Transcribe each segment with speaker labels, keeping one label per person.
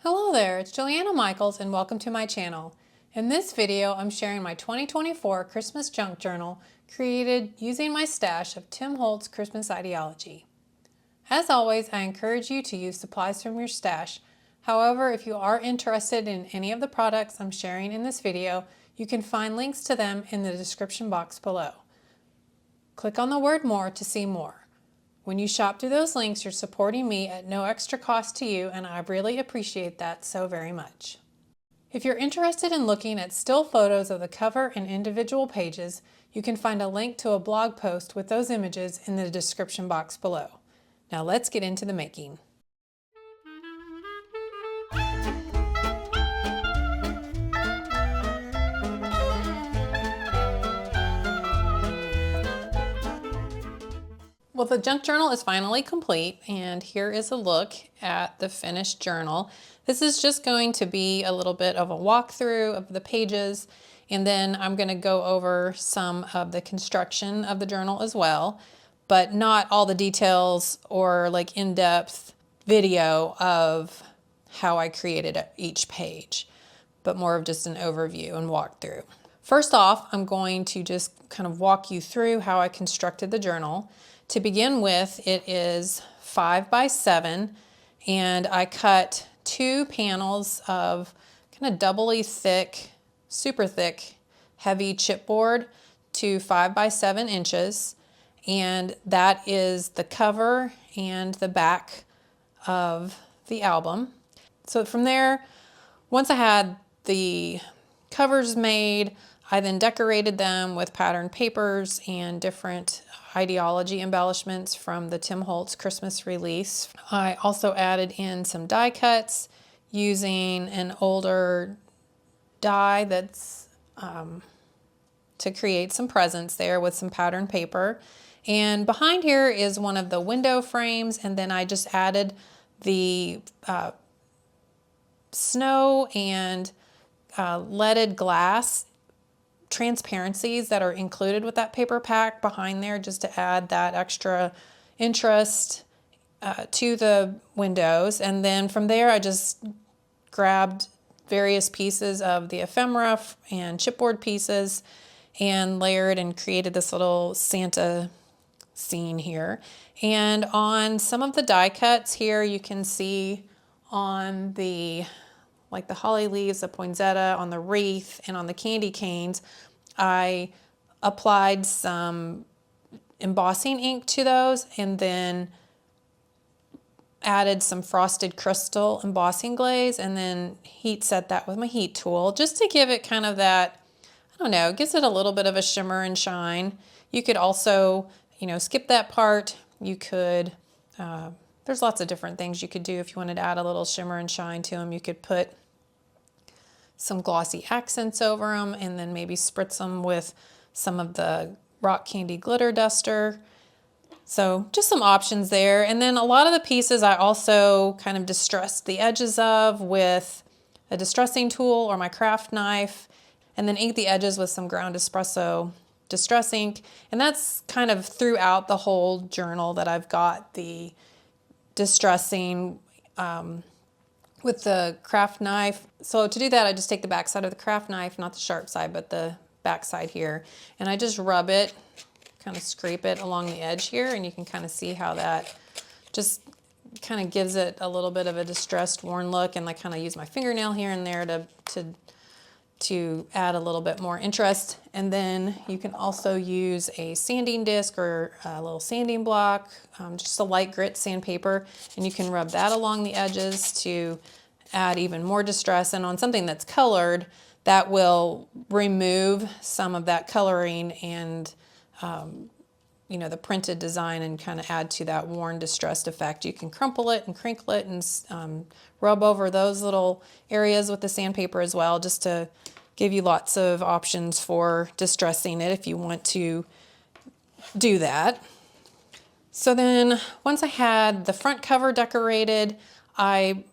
Speaker 1: Hello there, it's Juliana Michaels and welcome to my channel. In this video, I'm sharing my 2024 Christmas junk journal created using my stash of Tim Holtz Christmas Idea-ology. As always, I encourage you to use supplies from your stash. However, if you are interested in any of the products I'm sharing in this video, you can find links to them in the description box below. Click on the word more to see more. When you shop through those links, you're supporting me at no extra cost to you, and I really appreciate that so very much. If you're interested in looking at still photos of the cover and individual pages, you can find a link to a blog post with those images in the description box below. Now let's get into the making. Well, the junk journal is finally complete, and here is a look at the finished journal. This is just going to be a little bit of a walkthrough of the pages, and then I'm going to go over some of the construction of the journal as well, but not all the details or like in-depth video of how I created each page, but more of just an overview and walkthrough. First off, I'm going to just kind of walk you through how I constructed the journal. To begin with, it is 5 by 7, and I cut 2 panels of kind of doubly thick, super thick, heavy chipboard to 5 by 7 inches, and that is the cover and the back of the album. So from there, once I had the covers made, I then decorated them with patterned papers and different Idea-ology embellishments from the Tim Holtz Christmas release. I also added in some die cuts using an older die that's to create some presents there with some patterned paper. And behind here is one of the window frames, and then I just added the snow and leaded glass transparencies that are included with that paper pack behind there, just to add that extra interest to the windows. And then from there I just grabbed various pieces of the ephemera and chipboard pieces and layered and created this little Santa scene here. And on some of the die cuts here, you can see on the like the holly leaves, the poinsettia, on the wreath, and on the candy canes, I applied some embossing ink to those and then added some frosted crystal embossing glaze and then heat set that with my heat tool just to give it kind of that, I don't know, it gives it a little bit of a shimmer and shine. You could also, you know, skip that part. You could, there's lots of different things you could do if you wanted to add a little shimmer and shine to them. You could put some glossy accents over them and then maybe spritz them with some of the rock candy glitter duster. So just some options there. And then a lot of the pieces I also kind of distressed the edges of with a distressing tool or my craft knife, and then inked the edges with some ground espresso distress ink. And that's kind of throughout the whole journal that I've got the distressing with the craft knife. So to do that, I just take the back side of the craft knife, not the sharp side, but the back side here, and I just rub it, kind of scrape it along the edge here, and you can kind of see how that just kind of gives it a little bit of a distressed, worn look, and I kind of use my fingernail here and there to add a little bit more interest. And then you can also use a sanding disc or a little sanding block, just a light grit sandpaper, and you can rub that along the edges to add even more distress. And on something that's colored, that will remove some of that coloring and you know, the printed design, and kind of add to that worn, distressed effect. You can crumple it and crinkle it and rub over those little areas with the sandpaper as well, just to give you lots of options for distressing it if you want to do that. So then once I had the front cover decorated, I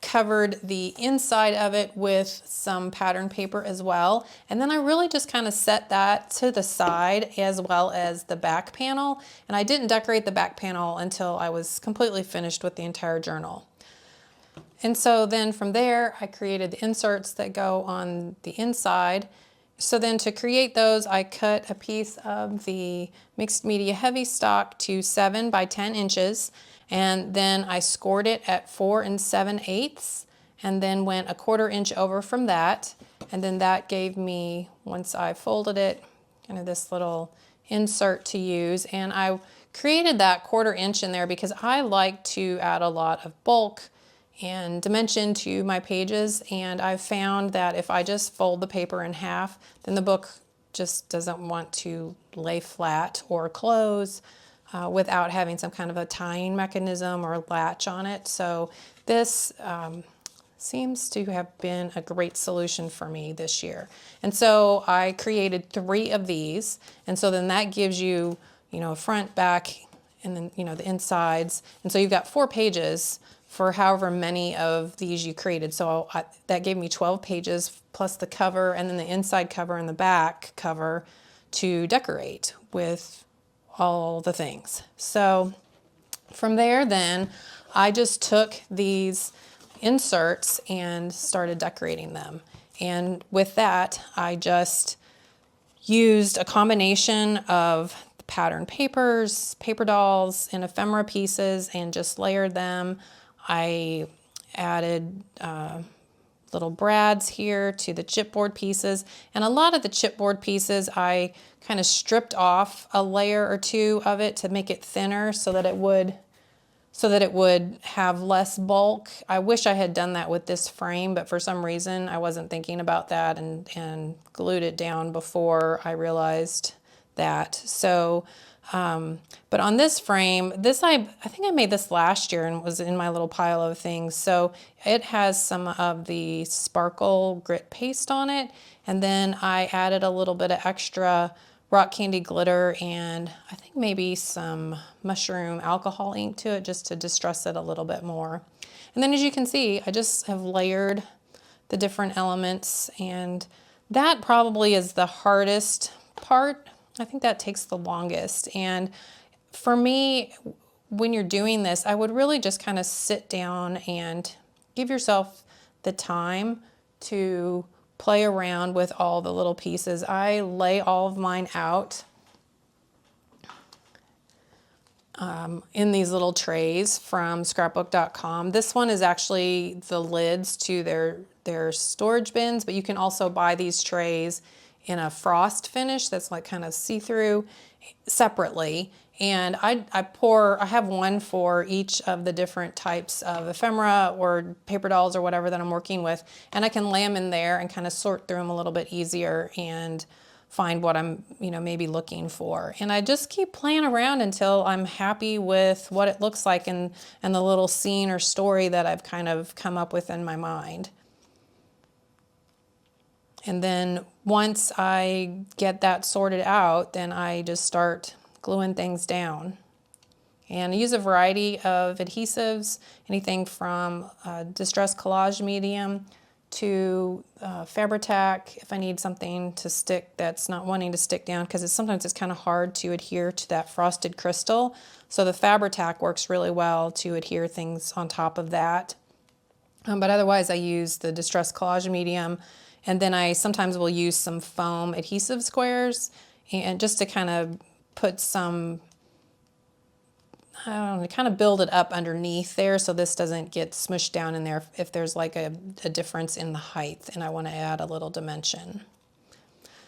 Speaker 1: covered the inside of it with some pattern paper as well. And then I really just kind of set that to the side as well as the back panel. And I didn't decorate the back panel until I was completely finished with the entire journal. And so then from there, I created the inserts that go on the inside. So then to create those, I cut a piece of the mixed media Heavystock to 7 by 10 inches. And then I scored it at 4 7/8, and then went a 1/4 inch over from that. And then that gave me, once I folded it, kind of this little insert to use. And I created that 1/4 inch in there because I like to add a lot of bulk and dimension to my pages, and I've found that if I just fold the paper in half, then the book just doesn't want to lay flat or close without having some kind of a tying mechanism or latch on it. So this seems to have been a great solution for me this year. And so I created 3 of these, and so then that gives you, a front, back, and then, the insides. And so you've got 4 pages for however many of these you created. So that gave me 12 pages plus the cover and then the inside cover and the back cover to decorate with all the things. So from there then, I just took these inserts and started decorating them. And with that, I just used a combination of pattern papers, paper dolls, and ephemera pieces and just layered them. I added little brads here to the chipboard pieces, and a lot of the chipboard pieces I kind of stripped off a layer or 2 of it to make it thinner so that it would have less bulk. I wish I had done that with this frame, but for some reason I wasn't thinking about that and glued it down before I realized that. So but on this frame, I think I made this last year and was in my little pile of things. So it has some of the sparkle grit paste on it. And then I added a little bit of extra rock candy glitter and I think maybe some mushroom alcohol ink to it just to distress it a little bit more. And then as you can see, I just have layered the different elements, and that probably is the hardest part. I think that takes the longest. And for me, when you're doing this, I would really just kind of sit down and give yourself the time to play around with all the little pieces. I lay all of mine out in these little trays from scrapbook.com. This one is actually the lids to their storage bins, but you can also buy these trays in a frost finish that's like kind of see-through separately. And I have one for each of the different types of ephemera or paper dolls or whatever that I'm working with, and I can lay them in there and kind of sort through them a little bit easier and find what I'm maybe looking for. And I just keep playing around until I'm happy with what it looks like and the little scene or story that I've kind of come up with in my mind. And then once I get that sorted out, then I just start gluing things down. And I use a variety of adhesives, anything from distress collage medium to Fabri-Tac if I need something to stick that's not wanting to stick down, because sometimes it's kind of hard to adhere to that frosted crystal. So the Fabri-Tac works really well to adhere things on top of that. But otherwise I use the distress collage medium. And then I sometimes will use some foam adhesive squares and just to kind of put some, I don't know, kind of build it up underneath there so this doesn't get smushed down in there if there's like a difference in the height and I want to add a little dimension.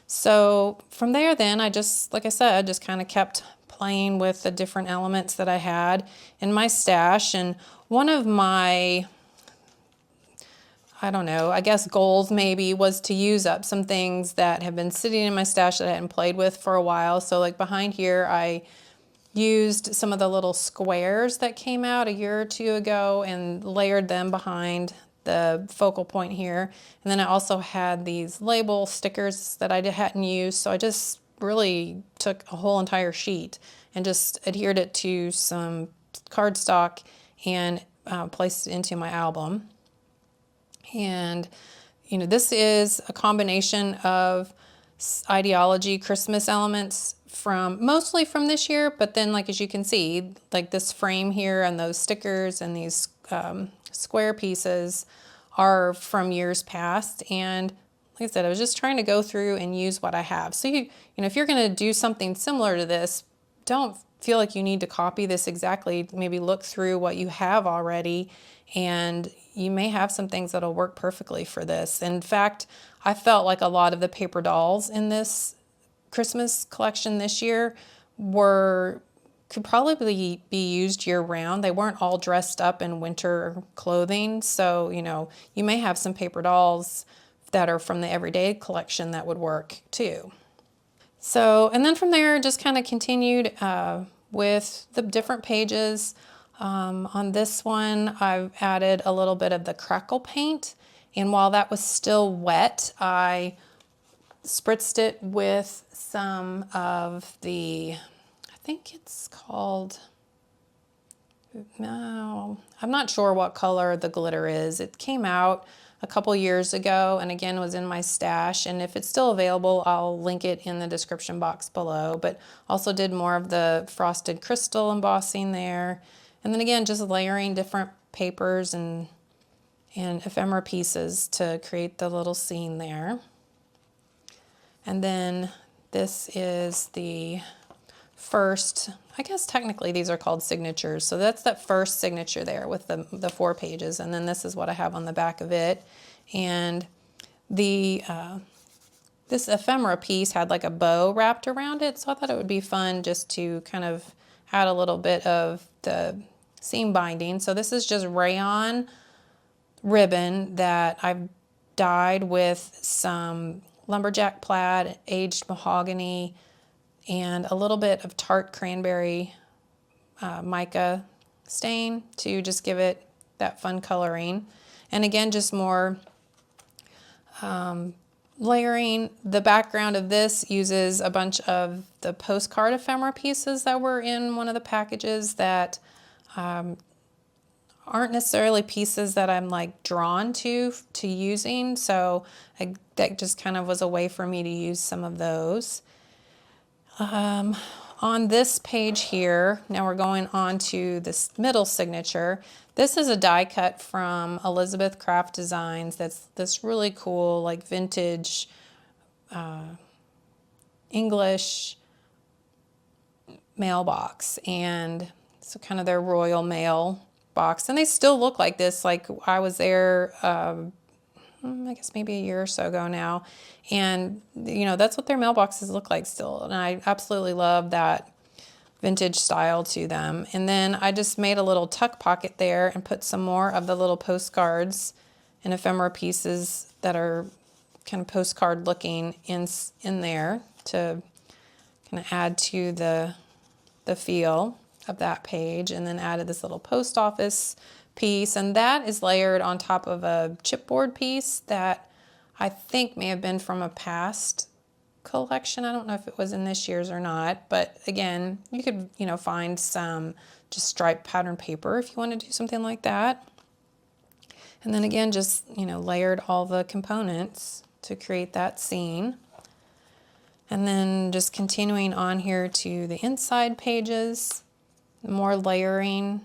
Speaker 1: So from there then I just, like I said, just kind of kept playing with the different elements that I had in my stash. And one of my, I don't know, I guess goals maybe was to use up some things that have been sitting in my stash that I hadn't played with for a while. So like behind here, I used some of the little squares that came out a year or 2 ago and layered them behind the focal point here. And then I also had these label stickers that I hadn't used. So I just really took a whole entire sheet and just adhered it to some cardstock and placed it into my album. And, this is a combination of Idea-ology Christmas elements mostly from this year, but then like as you can see, like this frame here and those stickers and these square pieces are from years past. And like I said, I was just trying to go through and use what I have. So you know, if you're going to do something similar to this, don't feel like you need to copy this exactly. Maybe look through what you have already, and you may have some things that'll work perfectly for this. In fact, I felt like a lot of the paper dolls in this Christmas collection this year could probably be used year round. They weren't all dressed up in winter clothing. So, you know, you may have some paper dolls that are from the everyday collection that would work too. So, and then from there, just kind of continued with the different pages. On this one, I've added a little bit of the crackle paint. And while that was still wet, I spritzed it with some of the, I think it's called, no, I'm not sure what color the glitter is. It came out a couple years ago and again was in my stash, and if it's still available, I'll link it in the description box below. But also did more of the frosted crystal embossing there. And then again, just layering different papers and ephemera pieces to create the little scene there. And then this is the first, I guess technically these are called signatures. So that's that first signature there with the 4 pages. And then this is what I have on the back of it. And the this ephemera piece had like a bow wrapped around it. So I thought it would be fun just to kind of add a little bit of the seam binding. So this is just rayon ribbon that I've dyed with some lumberjack plaid, aged mahogany, and a little bit of tart cranberry mica stain to just give it that fun coloring. And again, just more layering. The background of this uses a bunch of the postcard ephemera pieces that were in one of the packages that aren't necessarily pieces that I'm like drawn to using. So that just kind of was a way for me to use some of those. On this page here, now we're going on to this middle signature. This is a die cut from Elizabeth Craft Designs. That's this really cool, like vintage English mailbox, and so kind of their royal mail box. And they still look like this. Like I was there, I guess maybe a year or so ago now, and you know, that's what their mailboxes look like still, and I absolutely love that vintage style to them. And then I just made a little tuck pocket there and put some more of the little postcards and ephemera pieces that are kind of postcard looking in there to kind of add to the feel of that page. And then added this little post office piece, and that is layered on top of a chipboard piece that I think may have been from a past collection. I don't know if it was in this year's or not, but again, you could, you know, find some just striped pattern paper if you want to do something like that. And then again, just, you know, layered all the components to create that scene. And then just continuing on here to the inside pages, more layering.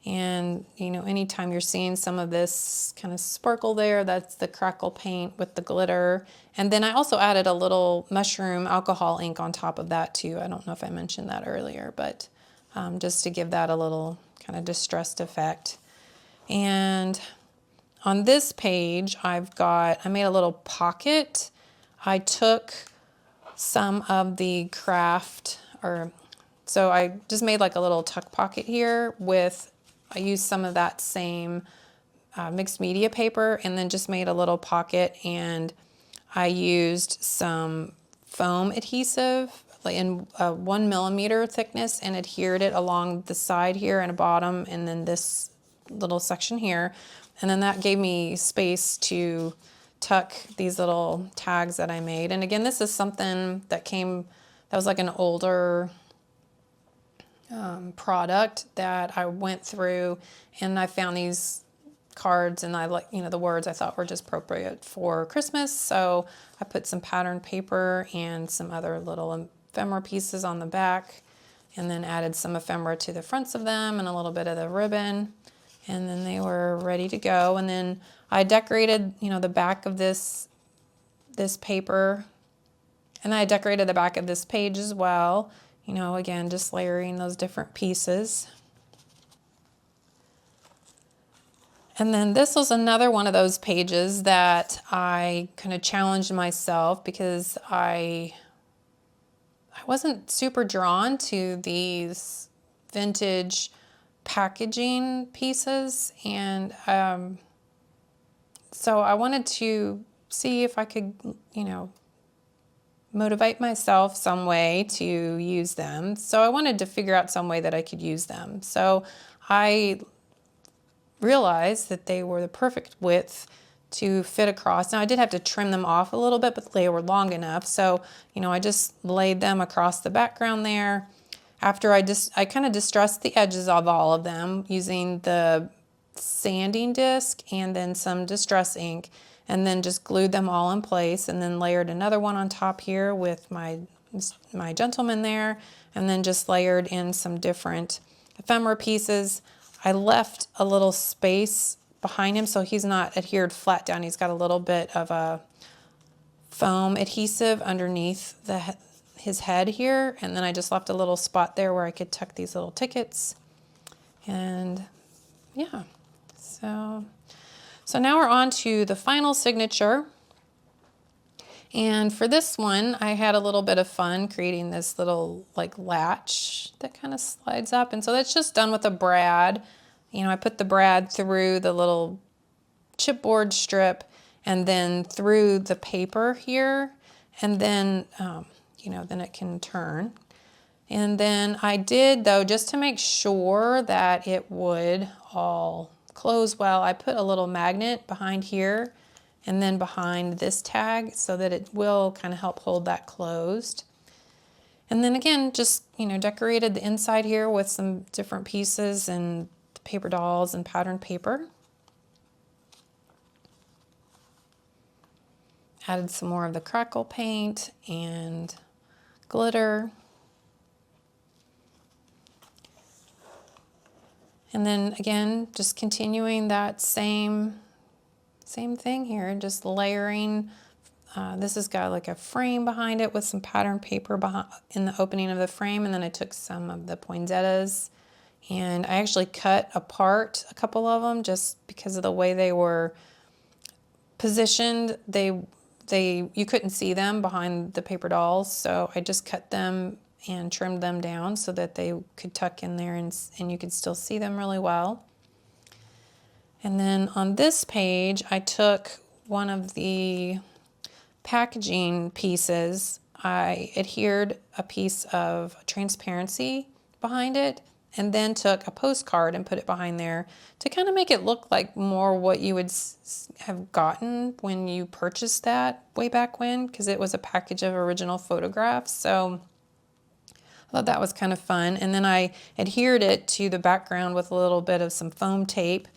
Speaker 1: And, you know, anytime you're seeing some of this kind of sparkle there, that's the crackle paint with the glitter. And then I also added a little mushroom alcohol ink on top of that too. I don't know if I mentioned that earlier, but just to give that a little kind of distressed effect. And on this page, I made a little pocket. I took some of the craft, so I just made like a little tuck pocket here with, I used some of that same mixed media paper and then just made a little pocket, and I used some foam adhesive like in 1 millimeter thickness and adhered it along the side here and a bottom and then this little section here. And then that gave me space to tuck these little tags that I made. And again, this is something that was like an older product that I went through, and I found these cards and I like, you know, the words I thought were just appropriate for Christmas. So I put some patterned paper and some other little ephemera pieces on the back, and then added some ephemera to the fronts of them and a little bit of the ribbon. and then they were ready to go. And then I decorated, you know, the back of this paper, and I decorated the back of this page as well. You know, again, just layering those different pieces. And then this was another one of those pages that I kind of challenged myself because I wasn't super drawn to these vintage packaging pieces, and so I wanted to see if I could, you know, motivate myself some way to use them. So I wanted to figure out some way that I could use them. So I realized that they were the perfect width to fit across. Now I did have to trim them off a little bit, but they were long enough. So, you know, I just laid them across the background there. After I kind of distressed the edges of all of them using the sanding disc and then some distress ink, and then just glued them all in place, and then layered another one on top here with my gentleman there, and then just layered in some different ephemera pieces. I left a little space behind him so he's not adhered flat down. He's got a little bit of a foam adhesive underneath his head here, and then I just left a little spot there where I could tuck these little tickets. And yeah, so now we're on to the final signature. And for this one, I had a little bit of fun creating this little like latch that kind of slides up. And so that's just done with a brad. You know, I put the brad through the little chipboard strip and then through the paper here. And then, you know, then it can turn. And then I did, though, just to make sure that it would all close well, I put a little magnet behind here and then behind this tag so that it will kind of help hold that closed. And then again, just, you know, decorated the inside here with some different pieces and paper dolls and patterned paper. Added some more of the crackle paint and glitter. And then again, just continuing that same thing here, just layering. This has got like a frame behind it with some patterned paper in the opening of the frame, and then I took some of the poinsettias and I actually cut apart a couple of them just because of the way they were positioned. You couldn't see them behind the paper dolls, so I just cut them and trimmed them down so that they could tuck in there and you could still see them really well. And then on this page, I took one of the packaging pieces. I adhered a piece of transparency behind it, and then took a postcard and put it behind there to kind of make it look like more what you would have gotten when you purchased that way back when, because it was a package of original photographs. So I thought that was kind of fun. And then I adhered it to the background with a little bit of some foam tape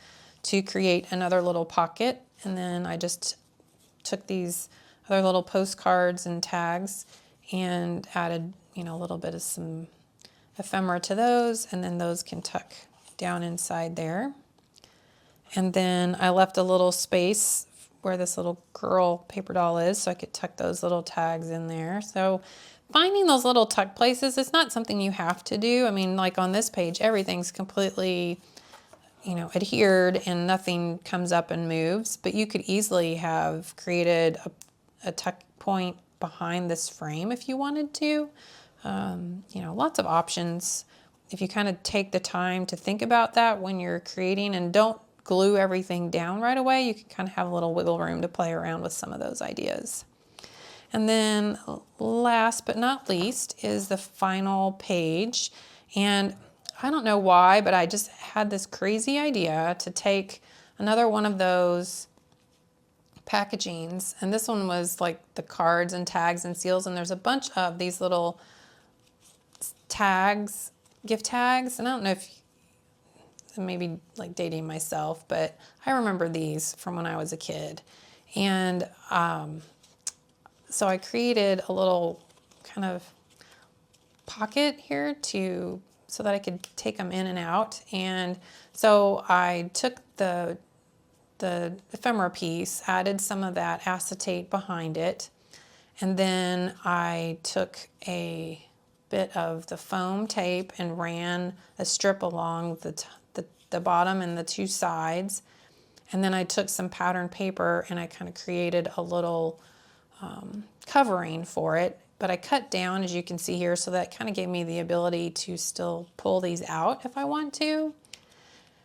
Speaker 1: to create another little pocket. And then I just took these other little postcards and tags and added, you know, a little bit of some ephemera to those, and then those can tuck down inside there. And then I left a little space where this little girl paper doll is, so I could tuck those little tags in there. So finding those little tuck places, it's not something you have to do. I mean, like on this page, everything's completely, you know, adhered and nothing comes up and moves, but you could easily have created a tuck point behind this frame if you wanted to. You know, lots of options. If you kind of take the time to think about that when you're creating and don't glue everything down right away, you can kind of have a little wiggle room to play around with some of those ideas. And then last but not least is the final page. And I don't know why, but I just had this crazy idea to take another one of those packagings, and this one was like the cards and tags and seals, and there's a bunch of these little tags, gift tags, and I don't know if maybe like dating myself, but I remember these from when I was a kid. And so I created a little kind of pocket here to so that I could take them in and out. And so I took the ephemera piece, added some of that acetate behind it, and then I took a bit of the foam tape and ran a strip along the bottom and the two sides. And then I took some patterned paper and I kind of created a little covering for it. But I cut down, as you can see here, so that kind of gave me the ability to still pull these out if I want to.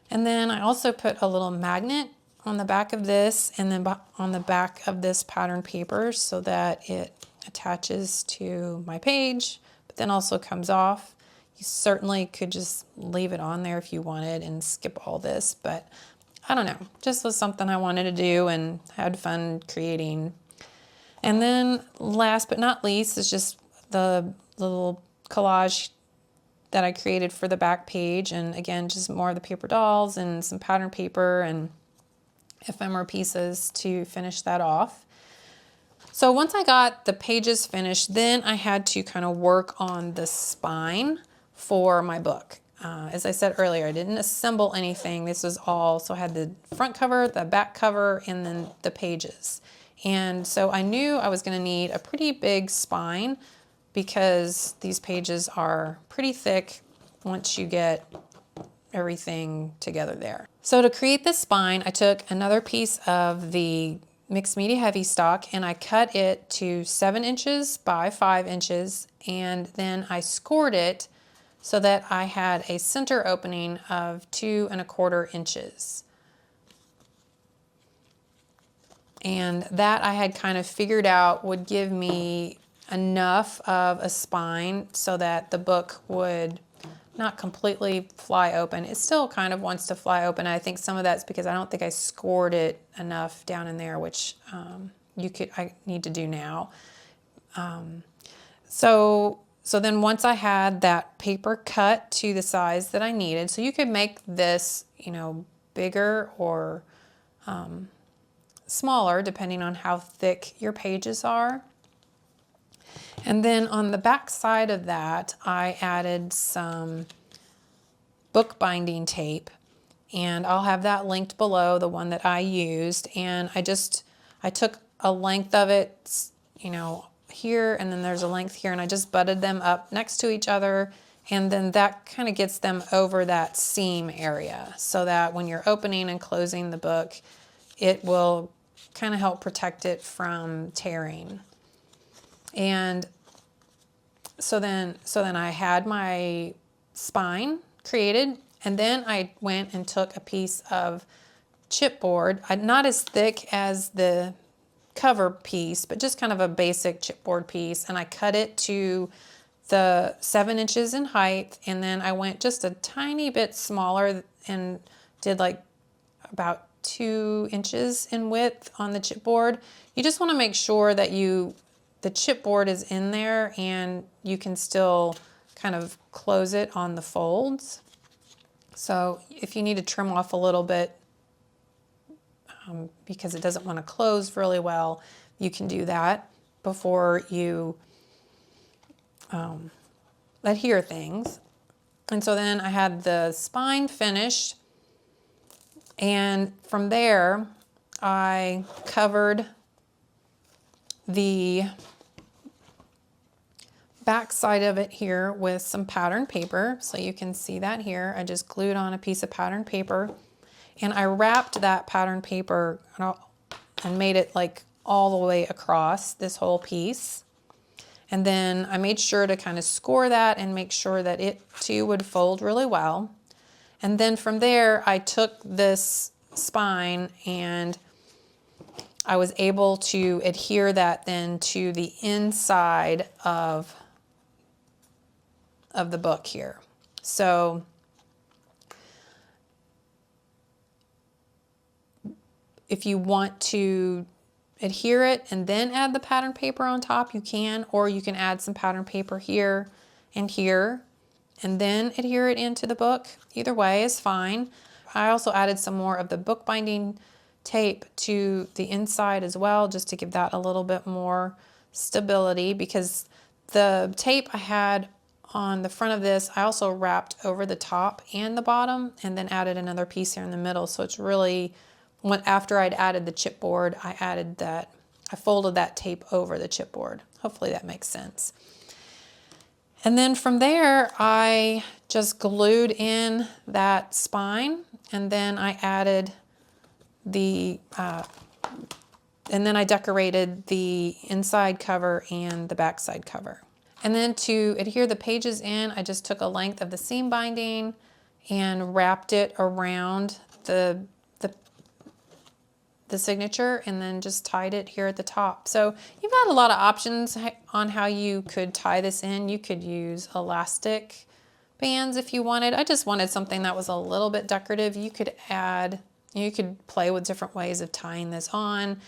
Speaker 1: And then I also put a little magnet on the back of this and then on the back of this patterned paper so that it attaches to my page, but then also comes off. You certainly could just leave it on there if you wanted and skip all this, but I don't know, just was something I wanted to do and had fun creating. And then last but not least is just the little collage that I created for the back page. And again, just more of the paper dolls and some pattern paper and ephemera pieces to finish that off. So once I got the pages finished, then I had to kind of work on the spine for my book. As I said earlier, I didn't assemble anything. This was all, so I had the front cover, the back cover, and then the pages. And so I knew I was going to need a pretty big spine because these pages are pretty thick once you get everything together there. So to create the spine, I took another piece of the mixed media Heavystock and I cut it to 7 inches by 5 inches, and then I scored it so that I had a center opening of 2 1/4 inches. And that I had kind of figured out would give me enough of a spine so that the book would not completely fly open. It still kind of wants to fly open. I think some of that's because I don't think I scored it enough down in there, which I need to do now. So then once I had that paper cut to the size that I needed, so you could make this, bigger or smaller depending on how thick your pages are. And then on the back side of that, I added some bookbinding tape, and I'll have that linked below, the one that I used. And I took a length of it, here, and then there's a length here, and I just butted them up next to each other. And then that kind of gets them over that seam area so that when you're opening and closing the book, it will kind of help protect it from tearing. And so then I had my spine created, and then I went and took a piece of chipboard, not as thick as the cover piece, but just kind of a basic chipboard piece, and I cut it to the 7 inches in height, and then I went just a tiny bit smaller and did like about 2 inches in width on the chipboard. You just want to make sure that the chipboard is in there and you can still kind of close it on the folds. So if you need to trim off a little bit because it doesn't want to close really well, you can do that before you adhere things. And so then I had the spine finished, and from there I covered the back side of it here with some patterned paper. So you can see that here. I just glued on a piece of patterned paper, and I wrapped that patterned paper and made it like all the way across this whole piece. And then I made sure to kind of score that and make sure that it too would fold really well. And then from there, I took this spine and I was able to adhere that then to the inside of the book here. So if you want to adhere it and then add the pattern paper on top, you can, or you can add some pattern paper here and here and then adhere it into the book. Either way is fine. I also added some more of the bookbinding tape to the inside as well, just to give that a little bit more stability, because the tape I had on the front of this, I also wrapped over the top and the bottom and then added another piece here in the middle. So it's really, after I'd added the chipboard, I folded that tape over the chipboard. Hopefully that makes sense. And then from there, I just glued in that spine, and then I added and then I decorated the inside cover and the backside cover. And then to adhere the pages in, I just took a length of the seam binding and wrapped it around the signature and then just tied it here at the top. So you've got a lot of options on how you could tie this in. You could use elastic bands if you wanted. I just wanted something that was a little bit decorative. You could play with different ways of tying this on.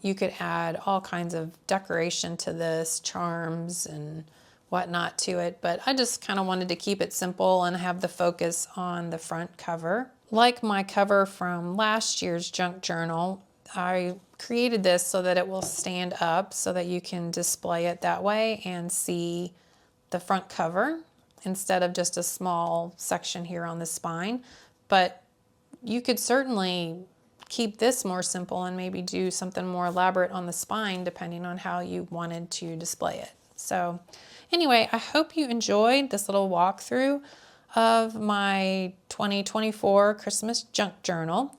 Speaker 1: You could add all kinds of decoration to this, charms and whatnot to it, but I just kind of wanted to keep it simple and have the focus on the front cover. Like my cover from last year's junk journal, I created this so that it will stand up so that you can display it that way and see the front cover instead of just a small section here on the spine. But you could certainly keep this more simple and maybe do something more elaborate on the spine depending on how you wanted to display it. So anyway, I hope you enjoyed this little walkthrough of my 2024 Christmas junk journal.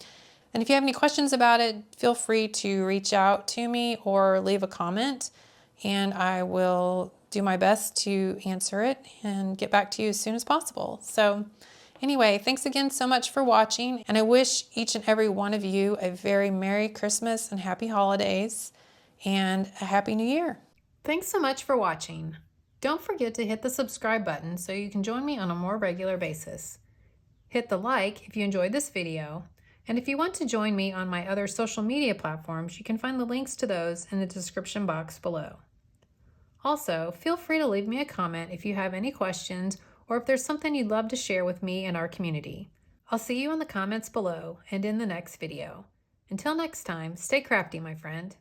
Speaker 1: And if you have any questions about it, feel free to reach out to me or leave a comment, and I will do my best to answer it and get back to you as soon as possible. So anyway, thanks again so much for watching, and I wish each and every one of you a very Merry Christmas and Happy Holidays and a Happy New Year. Thanks so much for watching. Don't forget to hit the subscribe button so you can join me on a more regular basis. Hit the like if you enjoyed this video, and if you want to join me on my other social media platforms, you can find the links to those in the description box below. Also, feel free to leave me a comment if you have any questions or if there's something you'd love to share with me and our community. I'll see you in the comments below and in the next video. Until next time, stay crafty, my friend.